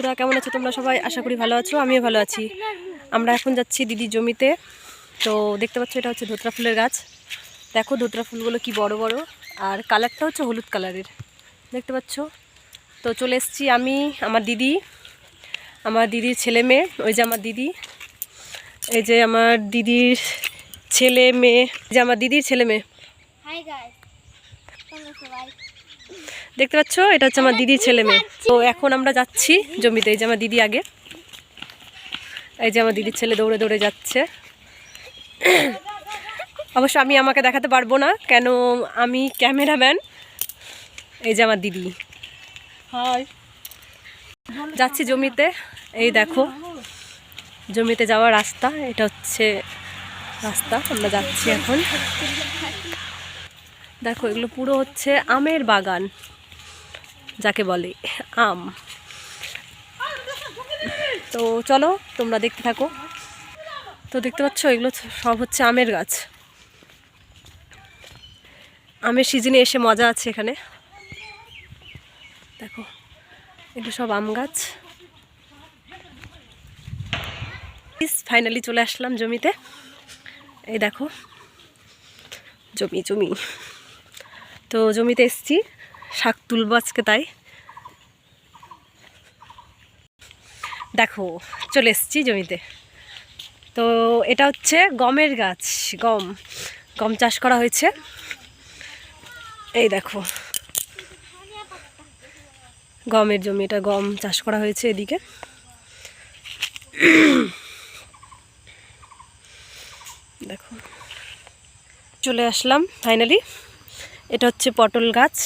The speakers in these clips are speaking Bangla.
বন্ধুরা, কেমন আছো তোমরা সবাই? আশা করি ভালো আছো, আমিও ভালো আছি। আমরা এখন যাচ্ছি দিদির জমিতে। তো দেখতে পাচ্ছ এটা হচ্ছে ধোত্রা ফুলের গাছ। দেখো ধোত্রা ফুলগুলো কি বড় বড়, আর কালারটা হচ্ছে হলুদ কালারের, দেখতে পাচ্ছ। তো চলে এসেছি আমি, আমার দিদি, আমার দিদির ছেলে মেয়ে। ওই যে আমার দিদি, এই যে আমার দিদির ছেলে মেয়ে, যে আমার দিদির ছেলে মেয়ে। দেখতে পাচ্ছ এটা হচ্ছে আমার দিদির ছেলে মেয়ে। তো এখন আমরা যাচ্ছি জমিতে। এই যে আমার দিদি আগে, এই যে আমার দিদির ছেলে দৌড়ে দৌড়ে যাচ্ছে। অবশ্য আমি আমাকে দেখাতে পারবো না, কেন আমি ক্যামেরাম্যান। এই যে আমার দিদি, হাই, যাচ্ছি জমিতে। এই দেখো জমিতে যাওয়ার রাস্তা, এটা হচ্ছে রাস্তা, আমরা যাচ্ছি এখন। দেখো এগুলো পুরো হচ্ছে আমের বাগান, যাকে বলে আম। তো চলো তোমরা দেখতে থাকো। তো দেখতে পাচ্ছ এগুলো সব হচ্ছে আমের গাছ। আমের সিজনে এসে মজা আছে এখানে। দেখো এগুলো সব আম গাছ। ফাইনালি চলে আসলাম জমিতে। এই দেখো জমি জমি। তো জমিতে এসছি, শাক তুলবো আজকে, তাই দেখো চলে এসছি জমিতে। তো এটা হচ্ছে গমের গাছ, গম গম চাষ করা হয়েছে। এই দেখো গমের জমি, এটা গম চাষ করা হয়েছে এদিকে। দেখো চলে আসলাম ফাইনালি। এটা হচ্ছে পটল গাছ,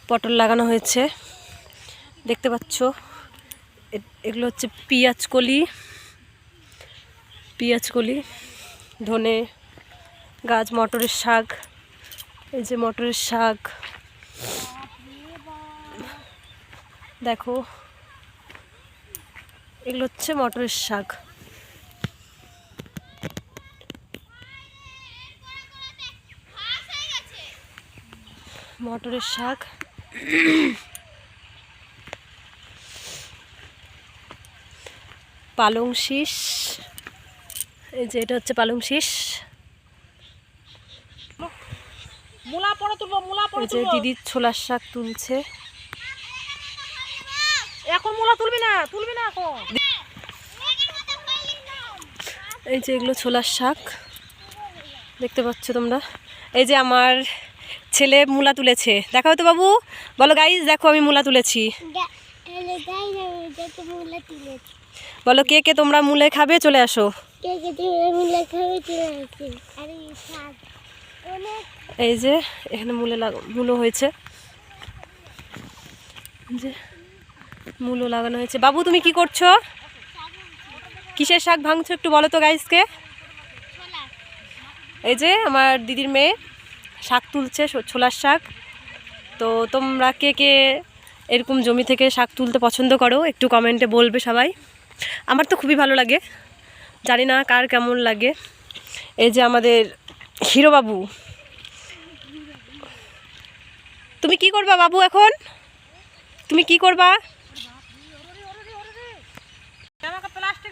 পটল লাগানো হয়েছে, দেখতে পাচ্ছ। এগুলো হচ্ছে পেঁয়াজ কলি, পেঁয়াজ কলি, ধনে গাছ, মটরের শাক। এই যে মটরের শাক, দেখো এগুলো হচ্ছে মটরের শাক। মটরের শাক, পালং শীষ। এই যে এটা হচ্ছে পালং শীষ। এই যে দিদি ছোলার শাক তুলছে। এখন মূলা তুলবি না এখন। এই যে এগুলো ছোলার শাক, দেখতে পাচ্ছ তোমরা। এই যে আমার ছেলে মূলা তুলেছে, দেখাও তো বাবু, বলো গাইস দেখো আমি মূলা তুলেছি। বলো কে কে তোমরা মূলে খাবে, চলে আসো। এই যে এখানে মূলো হয়েছে, যে মূলো লাগানো হয়েছে। বাবু তুমি কি করছো, কিসের শাক ভাঙছো একটু বলো তো গাইসকে। এই যে আমার দিদির মেয়ে শাক তুলছে, ছোলার শাক। তো তোমরা কে কে এরকম জমি থেকে শাক তুলতে পছন্দ করো একটু কমেন্টে বলবে সবাই। আমার তো খুবই ভালো লাগে, জানি না কার কেমন লাগে। এই যে আমাদের হিরো বাবু, তুমি কি করবা বাবু এখন, তুমি কি করবা?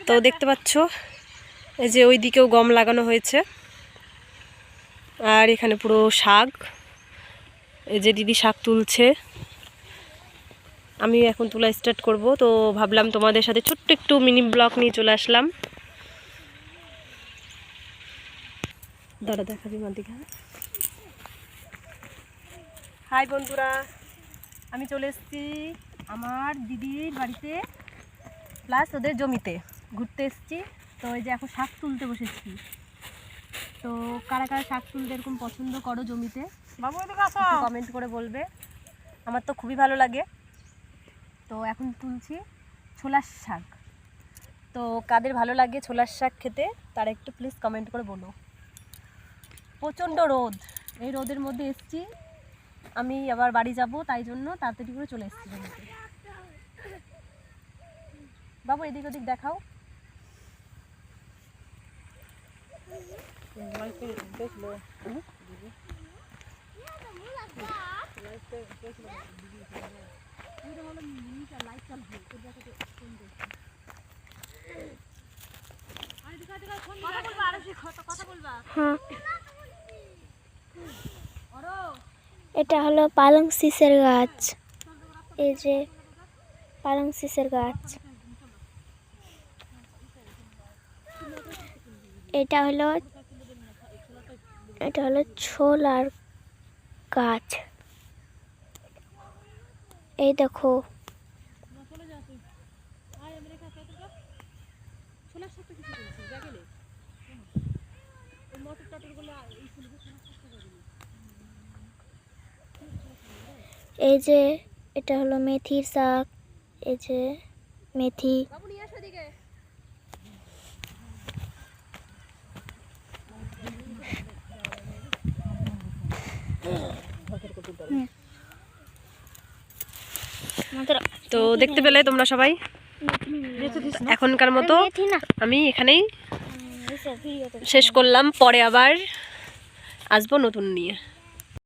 তো দেখতে পাচ্ছ এই যে ওই দিকেও গম লাগানো হয়েছে, আর এখানে পুরো শাক। এই যে দিদি শাক তুলছে, আমি এখন তোলা স্টার্ট করব। তো ভাবলাম তোমাদের সাথে ছোট্ট একটু মিনি ব্লগ নিয়ে চলে আসলাম। দাঁড়া দেখাবি আমার দিকে। হাই বন্ধুরা, আমি চলে এসেছি আমার দিদির বাড়িতে, প্লাস ওদের জমিতে ঘুরতে এসেছি। তো এই যে এখন শাক তুলতে বসেছি। তো কারা কারা শাক তুলতে এরকম পছন্দ করো জমিতে, কমেন্ট করে বলবে। আমার তো খুবই ভালো লাগে। তো এখন তুলছি ছোলার শাক। তো কাদের ভালো লাগে ছোলার শাক খেতে, তারা একটু প্লিজ কমেন্ট করে বলো। প্রচণ্ড রোদ, এই রোদের মধ্যে এসেছি আমি, আবার বাড়ি যাব, তাই জন্য তাড়াতাড়ি করে চলে এসেছি জমিতে। বাবু এদিক ওদিক দেখাও। হ্যাঁ, এটা হলো পালং শীষের গাছ। এই যে পালং শীষের গাছ। এটা হলো ছোলার গাছ। এই দেখো, এই যে এটা হলো মেথির শাক। এই যে মেথি। তো দেখতে পেলে তোমরা সবাই, এখনকার মতো মেথি না, আমি এখানেই শেষ করলাম। পরে আবার আসবো নতুন নিয়ে।